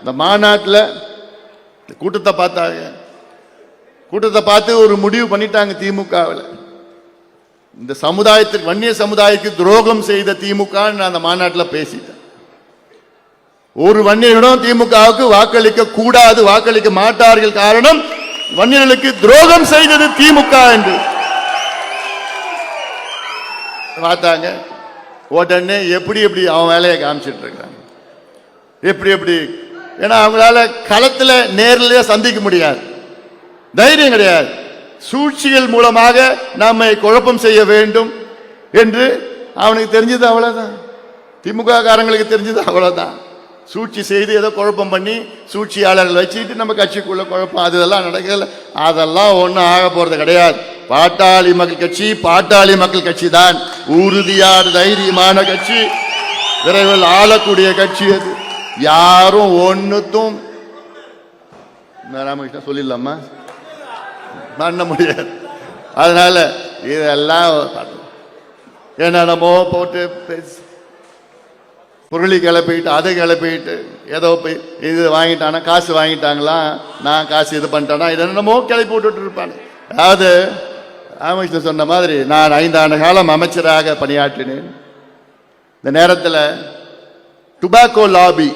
இந்த மாநாட்டில் கூட்டத்தை பார்த்தாங்க. கூட்டத்தை பார்த்து ஒரு முடிவு பண்ணிட்டாங்க. திமுகவில் இந்த சமுதாயத்துக்கு, வன்னிய சமுதாயத்துக்கு துரோகம் செய்த திமுக நான் அந்த மாநாட்டில் பேசிட்டேன். ஒரு வன்னியரிடம் திமுகவுக்கு வாக்களிக்க கூடாது, வாக்களிக்க மாட்டார்கள். காரணம் வன்னியர்களுக்கு துரோகம் செய்தது திமுக என்று பார்த்தாங்க. உடனே எப்படி எப்படி அவன் வேலையை காமிச்சிட்டு இருக்காங்க. எப்படி எப்படி, ஏன்னா அவங்களால களத்தில் நேரிலேயே சந்திக்க முடியாது, தைரியம் கிடையாது. சூழ்ச்சிகள் மூலமாக நம்மை குழப்பம் செய்ய வேண்டும் என்று அவனுக்கு தெரிஞ்சது அவ்வளவுதான். திமுக காரங்களுக்கு தெரிஞ்சது அவ்வளவுதான். சூழ்ச்சி செய்து ஏதோ குழப்பம் பண்ணி சூழ்ச்சியாளர்கள் வச்சுட்டு நம்ம கட்சிக்குள்ள குழப்பம் அதெல்லாம் நடக்கல. அதெல்லாம் ஒன்றும் ஆக போறது கிடையாது. பாட்டாளி மக்கள் கட்சி பாட்டாளி மக்கள் கட்சி தான். உறுதியான தைரியமான கட்சி, விரைவில் ஆளக்கூடிய கட்சி. அது யாரும் ஒன்னுத்தும் ராமகிருஷ்ணன் சொல்லிடலாமா பண்ண முடியாது. அதனால இதெல்லாம் என்னென்னமோ போட்டு பொருளி கிளப்பிட்டு அதை கிளப்பிட்டு ஏதோ போய் இது வாங்கிட்டானா, காசு வாங்கிட்டாங்களா, நான் காசு இது பண்ணிட்டானா, இது என்னமோ கிளப்பி விட்டுட்டு இருப்பாங்க. அதாவது ராமகிருஷ்ணன் சொன்ன மாதிரி நான் 5 ஆண்டு காலம் அமைச்சராக பணியாற்றினேன். இந்த நேரத்தில் டுபாக்கோ லாபி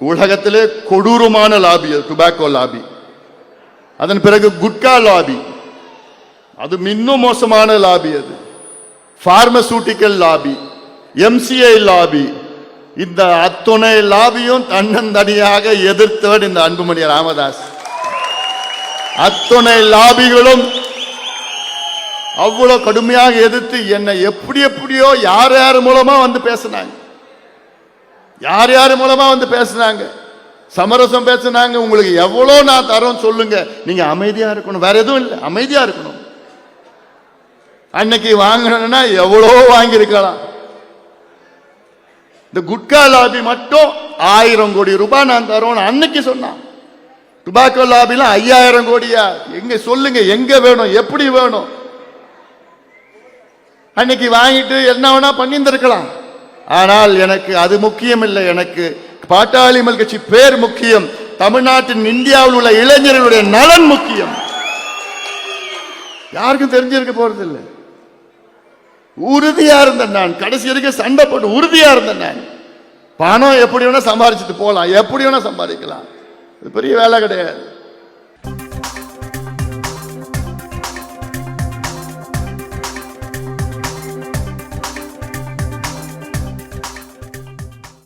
உலகத்திலே கொடூரமான லாபி, அது டுபாக்கோ லாபி. அதன் பிறகு குட்கா லாபி, அது இன்னும் மோசமான லாபி. அது பார்மசூட்டிக்கல் லாபி, எம்சிஐ லாபி. இந்த அத்துணை லாபியும் தன்னந்தனியாக எதிர்த்தவன் இந்த அன்புமணி ராமதாஸ். அத்துணை லாபிகளும் அவ்வளவு கடுமையாக எதிர்த்து என்னை எப்படி எப்படியோ யார் யார் மூலமா வந்து பேசினாங்க, யார் யார் மூலமா வந்து பேசினாங்க, சமரசம் பேசினாங்க. உங்களுக்கு எவ்வளவு நான் தரோம் சொல்லுங்க, நீங்க அமைதியா இருக்கணும், வேற எதுவும் இல்லை, அமைதியா இருக்கணும். அன்னைக்கு வாங்கணும்னா எவ்வளோ வாங்கியிருக்கலாம். இந்த குட்கா லாபி மட்டும் 1000 கோடி ரூபாய் நான் தரோம் அன்னைக்கு சொன்னான். டுபாக்கோ லாபில 5000 கோடியா, எங்க சொல்லுங்க, எங்க வேணும், எப்படி வேணும். அன்னைக்கு வாங்கிட்டு என்ன வேணா பண்ணியிருந்திருக்கலாம். ஆனால் எனக்கு அது முக்கியம் இல்லை. எனக்கு பாட்டாளி மக்கள் கட்சி பேர் முக்கியம். தமிழ்நாட்டின், இந்தியாவில் உள்ள இளைஞர்களுடைய நலன் முக்கியம். யாருக்கும் தெரிஞ்சிருக்க போறது இல்லை. உறுதியா இருந்தேன் நான், கடைசி வரைக்கும் சண்டை போட்டு உறுதியா இருந்தேன் நான். பணம் எப்படி வேணா சம்பாதிச்சுட்டு போலாம், எப்படி வேணா சம்பாதிக்கலாம், இது பெரிய வேலை கிடையாது.